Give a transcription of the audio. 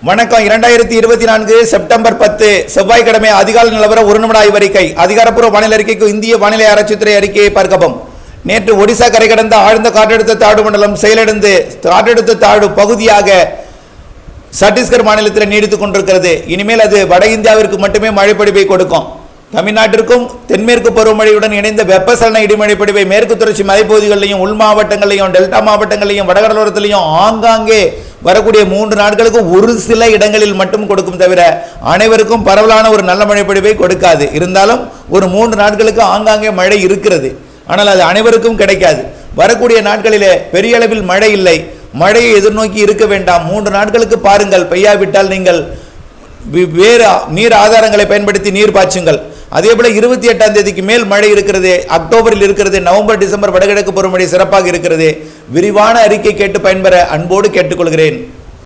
வணக்கம். 2024 செப்டம்பர் 10 செவ்வாய்க்கிழமை அதிகாலை நிலவர ஒரு நிமிட ஆய்வறிக்கை. அதிகாரப்பூர்வ வானிலை அறிக்கைக்கு இந்திய வானிலை ஆராய்ச்சித்துறை அறிக்கையை பார்க்கவும். நேற்று ஒடிசா கரை கடந்த ஆழ்ந்த காற்றழுத்த தாழ்வு மண்டலம் செயலிழந்து காற்றழுத்த தாழ்வு பகுதியாக சத்தீஸ்கர் மாநிலத்தில் நீடித்துக் கொண்டிருக்கிறது. இனிமேல் அது வட இந்தியாவிற்கு மட்டுமே மழைப்பொழிவை கொடுக்கும். தமிழ்நாட்டிற்கும் தென்மேற்கு பருவமழையுடன் இணைந்த வெப்பசலன இடிமழை பொழிவை மேற்கு தொடர்ச்சி மலைப்பகுதிகளிலையும் உள் மாவட்டங்களையும் டெல்டா மாவட்டங்களையும் வடகடலோரத்திலையும் ஆங்காங்கே வரக்கூடிய 3 நாட்களுக்கு ஒரு சில இடங்களில் மட்டும் கொடுக்கும் தவிர அனைவருக்கும் பரவலான ஒரு நல்ல மழை பொழிவை கொடுக்காது. இருந்தாலும் ஒரு 3 நாட்களுக்கு ஆங்காங்கே மழை இருக்கிறது. ஆனால் அது அனைவருக்கும் கிடைக்காது. வரக்கூடிய நாட்களிலே பெரிய அளவில் மழை இல்லை. மழையை எதிர்நோக்கி இருக்க வேண்டாம். 3 நாட்களுக்கு பாருங்கள். பெய்யாவிட்டால் நீங்கள் வேறு நீர் ஆதாரங்களை பயன்படுத்தி நீர் பாய்ச்சுங்கள். அதே போல 28ஆம் தேதிக்கு மேல் மழை இருக்கிறது. அக்டோபரில் இருக்கிறது. நவம்பர் டிசம்பர் வடகிழக்கு பருவமழை சிறப்பாக இருக்கிறது. விரிவான அறிக்கை கேட்டு பயன்பெற அன்போடு கேட்டுக்கொள்கிறேன்.